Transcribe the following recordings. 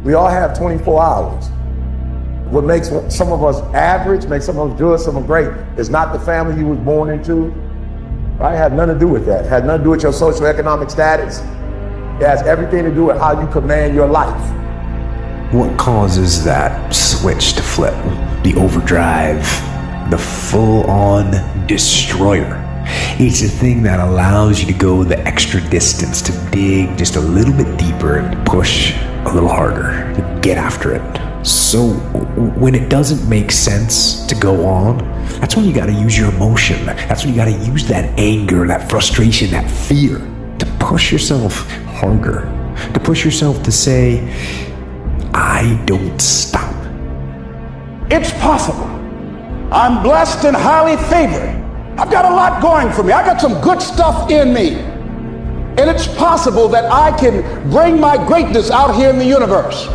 We all have 24 hours. What makes some of us average, makes some of us good, some of us great, is not the family you was born into. Right? It had nothing to do with that. It had nothing to do with your socioeconomic status. It has everything to do with how you command your life. What causes that switch to flip? The overdrive, the full-on destroyer. It's a thing that allows you to go the extra distance, to dig just a little bit deeper and push a little harder, to get after it. So when it doesn't make sense to go on, that's when you gotta use your emotion. That's when you gotta use that anger, that frustration, that fear to push yourself harder, to push yourself to say, I don't stop. It's possible. I'm blessed and highly favored. I've got a lot going for me. I got some good stuff in me. And it's possible that I can bring my greatness out here in the universe.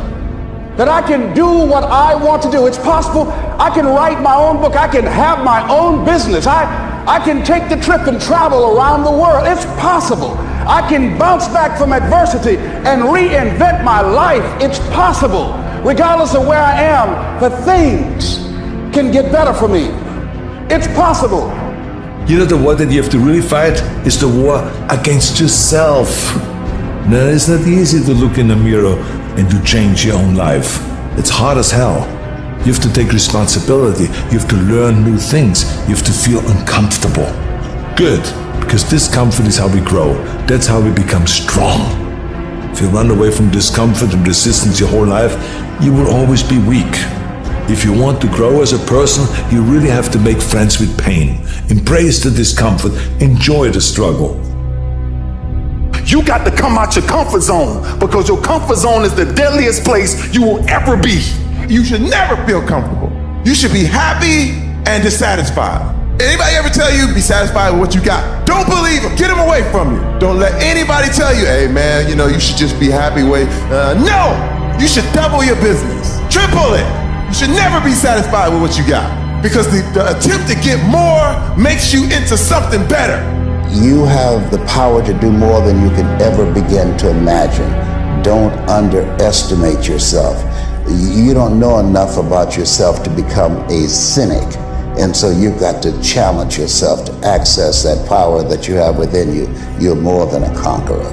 That I can do what I want to do. It's possible I can write my own book. I can have my own business. I can take the trip and travel around the world. It's possible. I can bounce back from adversity and reinvent my life. It's possible. Regardless of where I am, the things can get better for me. It's possible. You know, the war that you have to really fight is the war against yourself. Now, it's not easy to look in the mirror and to change your own life. It's hard as hell. You have to take responsibility. You have to learn new things. You have to feel uncomfortable. Good, because discomfort is how we grow. That's how we become strong. If you run away from discomfort and resistance your whole life, you will always be weak. If you want to grow as a person, you really have to make friends with pain. Embrace the discomfort. Enjoy the struggle. You got to come out your comfort zone, because your comfort zone is the deadliest place you will ever be. You should never feel comfortable. You should be happy and dissatisfied. Anybody ever tell you be satisfied with what you got? Don't believe them. Get them away from you. Don't let anybody tell you, hey man, you should just be happy with. No, you should double your business, triple it. You should never be satisfied with what you got, because the attempt to get more makes you into something better. You have the power to do more than you can ever begin to imagine. Don't underestimate yourself. You don't know enough about yourself to become a cynic. And so you've got to challenge yourself to access that power that you have within you. You're more than a conqueror.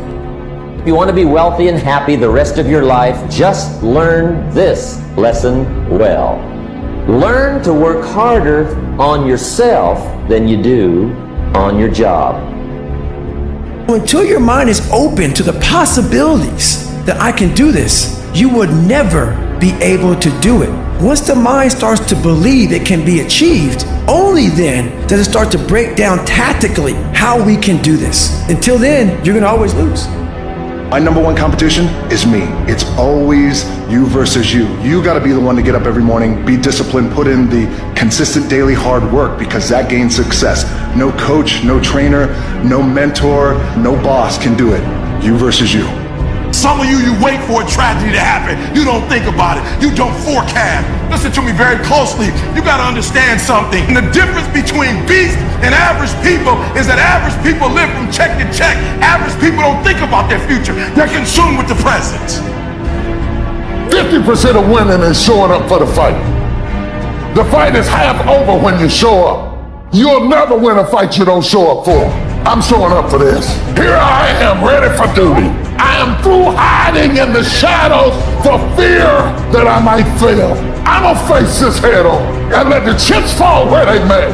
If you want to be wealthy and happy the rest of your life, just learn this lesson well. Learn to work harder on yourself than you do on your job. Until your mind is open to the possibilities that I can do this, you would never be able to do it. Once the mind starts to believe it can be achieved, only then does it start to break down tactically how we can do this. Until then, you're gonna always lose. My number one competition is me. It's always you versus you. You gotta be the one to get up every morning, be disciplined, put in the consistent daily hard work, because that gains success. No coach, no trainer, no mentor, no boss can do it. You versus you. Some of you wait for a tragedy to happen. You don't think about it. You don't forecast. Listen to me very closely. You got to understand something. And the difference between beast and average people is that average people live from check to check. Average people don't think about their future. They're consumed with the present. 50% of winning is showing up for the fight. The fight is half over when you show up. You'll never win a fight you don't show up for. I'm showing up for this. Here I am, ready for duty. I am through hiding in the shadows for fear that I might fail. I'ma face this head on and let the chips fall where they may.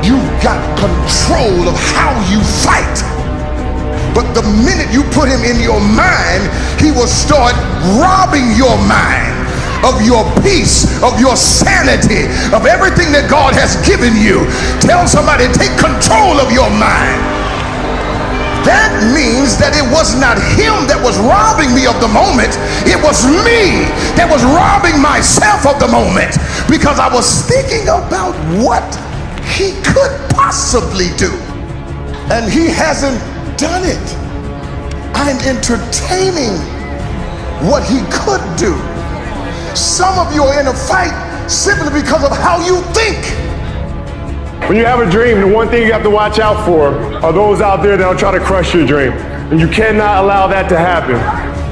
You've got control of how you fight. But the minute you put him in your mind, he will start robbing your mind of your peace, of your sanity, of everything that God has given you. Tell somebody, take control of your mind. That means that it was not him that was robbing me of the moment. It was me that was robbing myself of the moment, because I was thinking about what he could possibly do, and he hasn't done it. I'm entertaining what he could do. Some of you are in a fight simply because of how you think. When you have a dream, the one thing you have to watch out for are those out there that will try to crush your dream. And you cannot allow that to happen.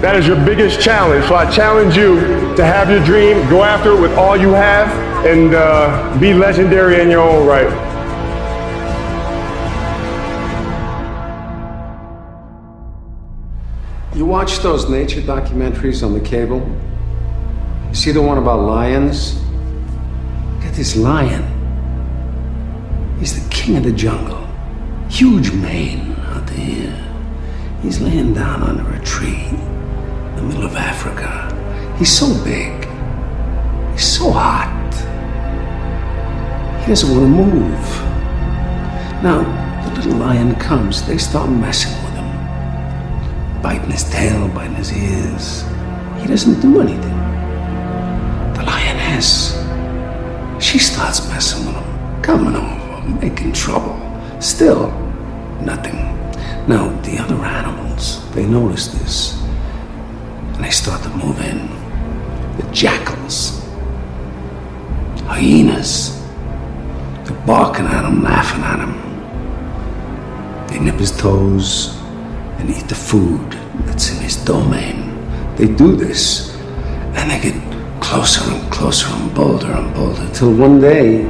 That is your biggest challenge. So I challenge you to have your dream, go after it with all you have, and be legendary in your own right. You watch those nature documentaries on the cable? You see the one about lions? Look at this lion. He's the king of the jungle. Huge mane out there. He's laying down under a tree in the middle of Africa. He's so big. He's so hot. He doesn't want to move. Now, the little lion comes. They start messing with him. Biting his tail, biting his ears. He doesn't do anything. The lioness, she starts messing with him, coming over, making trouble. Still, nothing. Now, the other animals, they notice this, and they start to move in. The jackals, hyenas, they're barking at him, laughing at him. They nip his toes and eat the food that's in his domain. They do this, and they get closer and closer and bolder, till one day,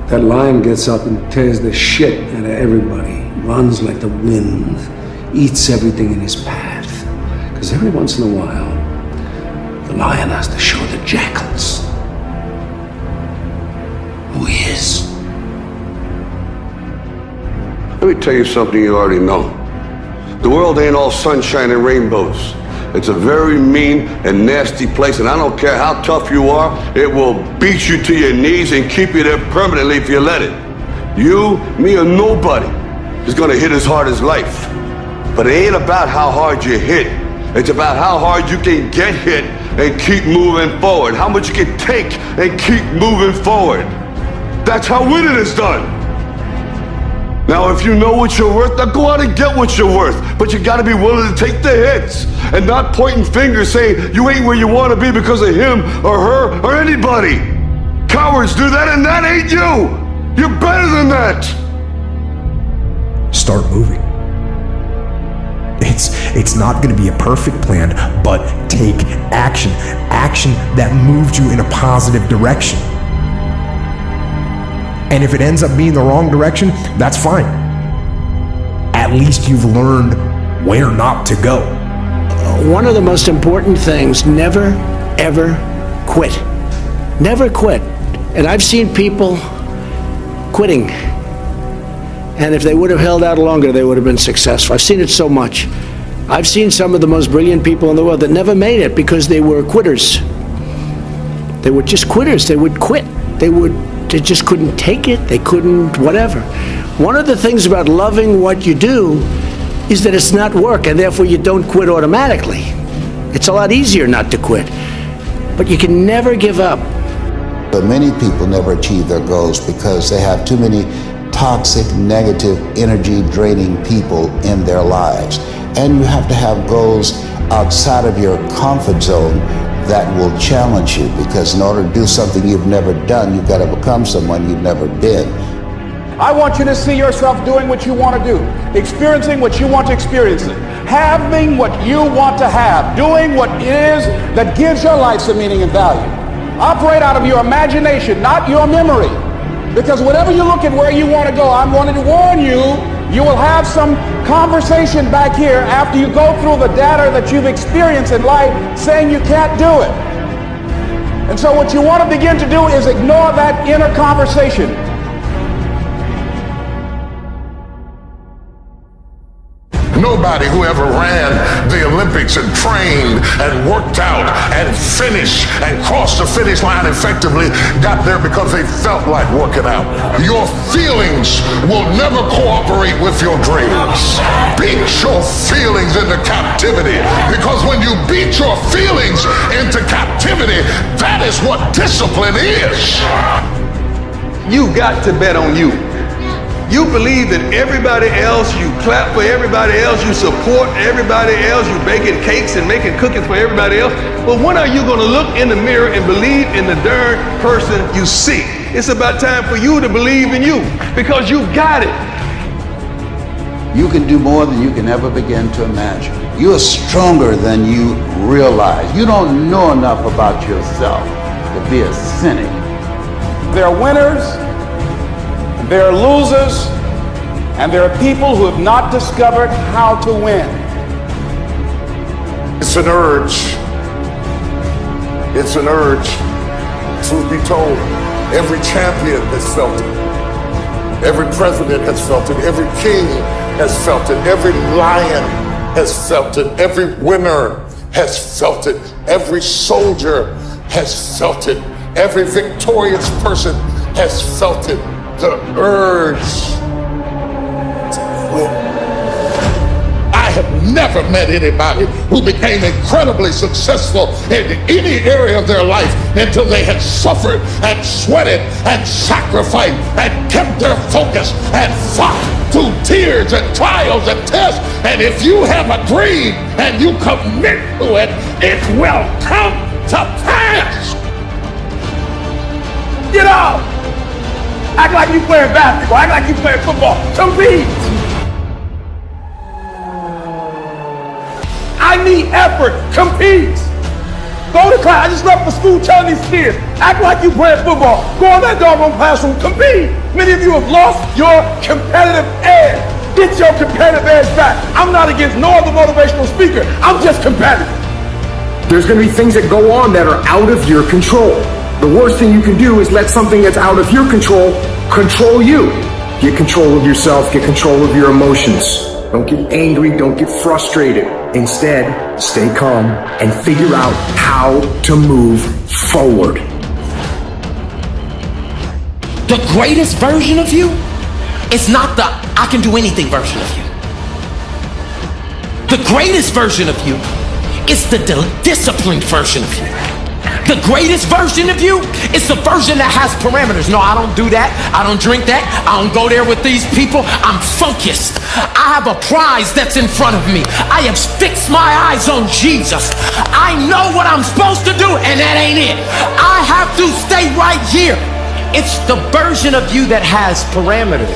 that lion gets up and tears the shit out of everybody, runs like the wind, eats everything in his path. Because every once in a while, the lion has to show the jackals who he is. Let me tell you something you already know. The world ain't all sunshine and rainbows. It's a very mean and nasty place, and I don't care how tough you are, it will beat you to your knees and keep you there permanently if you let it. You, me, or nobody is gonna hit as hard as life. But it ain't about how hard you hit. It's about how hard you can get hit and keep moving forward. How much you can take and keep moving forward. That's how winning is done. Now, if you know what you're worth, now go out and get what you're worth. But you gotta be willing to take the hits and not pointing fingers saying you ain't where you wanna be because of him or her or anybody. Cowards do that, and that ain't you. You're better than that. Start moving. It's not going to be a perfect plan, but take action. Action that moves you in a positive direction. And if it ends up being the wrong direction, that's fine. At least you've learned where not to go. One of the most important things, never, ever quit. Never quit. And I've seen people quitting. And if they would have held out longer, they would have been successful. I've seen it so much. I've seen some of the most brilliant people in the world that never made it because they were quitters. They were just quitters. They would quit. They just couldn't take it. They couldn't whatever. One of the things about loving what you do is that it's not work, and therefore you don't quit automatically. It's a lot easier not to quit. But you can never give up. But many people never achieve their goals because they have too many toxic, negative, energy-draining people in their lives. And you have to have goals outside of your comfort zone that will challenge you, because in order to do something you've never done, you've got to become someone you've never been. I want you to see yourself doing what you want to do, experiencing what you want to experience, having what you want to have, doing what it is that gives your life some meaning and value. Operate out of your imagination, not your memory. Because whenever you look at where you want to go, I'm wanting to warn you, you will have some conversation back here after you go through the data that you've experienced in life saying you can't do it. And so what you want to begin to do is ignore that inner conversation. Nobody who ever ran the Olympics and trained and worked out and finished and crossed the finish line effectively got there because they felt like working out. Your feelings will never cooperate with your dreams. Beat your feelings into captivity, because when you beat your feelings into captivity, that is what discipline is. You got to bet on you. You believe that everybody else, you clap for everybody else, you support everybody else, you baking cakes and making cookies for everybody else. But when are you going to look in the mirror and believe in the darn person you see? It's about time for you to believe in you, because you've got it. You can do more than you can ever begin to imagine. You are stronger than you realize. You don't know enough about yourself to be a cynic. There are winners, there are losers, and there are people who have not discovered how to win. It's an urge. It's an urge. Truth be told, every champion has felt it. Every president has felt it. Every king has felt it. Every lion has felt it. Every winner has felt it. Every soldier has felt it. Every victorious person has felt it. The urge to quit. I have never met anybody who became incredibly successful in any area of their life until they had suffered and sweated and sacrificed and kept their focus and fought through tears and trials and tests. And if you have a dream and you commit to it, it will come to pass. Get out! Act like you playing basketball, act like you playing football. Compete! I need effort. Compete. Go to class. I just left for school telling these kids, act like you playing football. Go in that doggone classroom. Compete. Many of you have lost your competitive edge. Get your competitive edge back. I'm not against no other motivational speaker. I'm just competitive. There's going to be things that go on that are out of your control. The worst thing you can do is let something that's out of your control control you. Get control of yourself. Get control of your emotions. Don't get angry, don't get frustrated. Instead, stay calm and figure out how to move forward. The greatest version of you is not the I can do anything version of you. The greatest version of you is the disciplined version of you. The greatest version of you is the version that has parameters. No, I don't do that. I don't drink that. I don't go there with these people. I'm focused. I have a prize that's in front of me. I have fixed my eyes on Jesus. I know what I'm supposed to do, and that ain't it. I have to stay right here. It's the version of you that has parameters.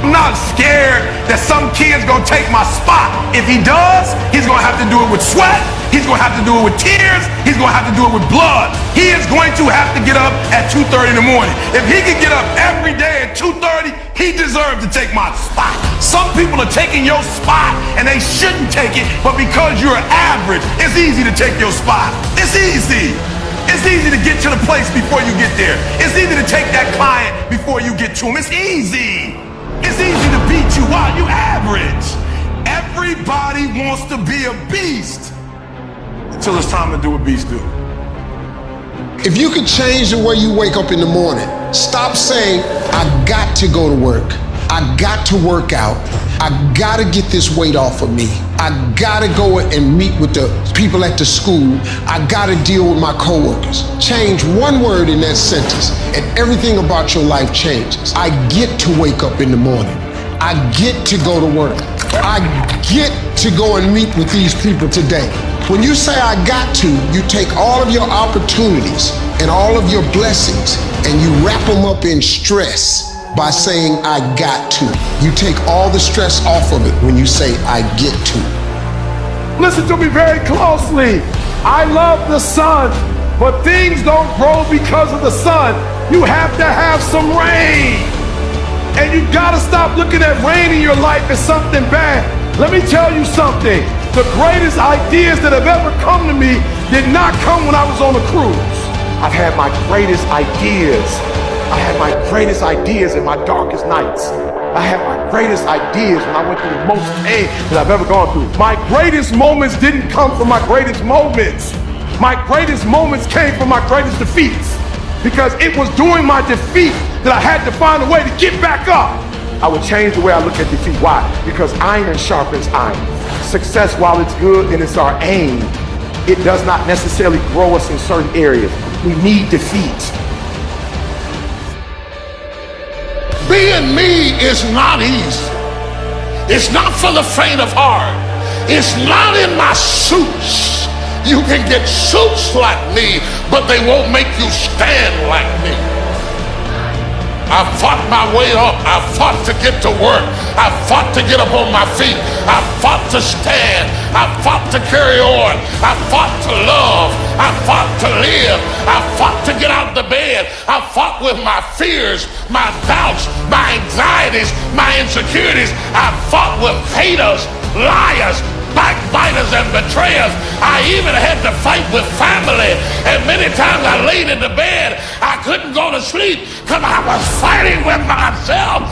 I'm not scared that some kid's gonna take my spot. If he does, he's gonna have to do it with sweat. He's gonna have to do it with tears. He's gonna have to do it with blood. He is going to have to get up at 2:30 in the morning. If he can get up every day at 2:30, he deserves to take my spot. Some people are taking your spot and they shouldn't take it, but because you're average, it's easy to take your spot. It's easy. It's easy to get to the place before you get there. It's easy to take that client before you get to him. It's easy. It's easy to beat you while you average. Everybody wants to be a beast until it's time to do what beasts do. If you could change the way you wake up in the morning, stop saying, I got to go to work. I got to work out. I got to get this weight off of me. I got to go and meet with the people at the school. I got to deal with my coworkers. Change one word in that sentence and everything about your life changes. I get to wake up in the morning. I get to go to work. I get to go and meet with these people today. When you say I got to, you take all of your opportunities and all of your blessings and you wrap them up in stress by saying I got to. You take all the stress off of it when you say I get to. Listen to me very closely. I love the sun, but things don't grow because of the sun. You have to have some rain. And you gotta stop looking at rain in your life as something bad. Let me tell you something. The greatest ideas that have ever come to me did not come when I was on a cruise. I've had my greatest ideas. I had my greatest ideas in my darkest nights. I had my greatest ideas when I went through the most pain that I've ever gone through. My greatest moments didn't come from my greatest moments. My greatest moments came from my greatest defeats. Because it was during my defeat that I had to find a way to get back up. I would change the way I look at defeat. Why? Because iron sharpens iron. Success, while it's good and it's our aim, it does not necessarily grow us in certain areas. We need defeat. Being me is not easy. It's not for the faint of heart. It's not in my suits. You can get suits like me, but they won't make you stand like me. I fought my way up. I fought to get to work. I fought to get up on my feet. I fought to stand. I fought to carry on. I fought to love. I fought to live. I fought to get out of the bed. I fought with my fears, my doubts, my anxieties, my insecurities. I fought with haters, liars, backbiters and betrayers. I even had to fight with family. And many times I laid in the bed, I couldn't go to sleep because I was fighting with myself.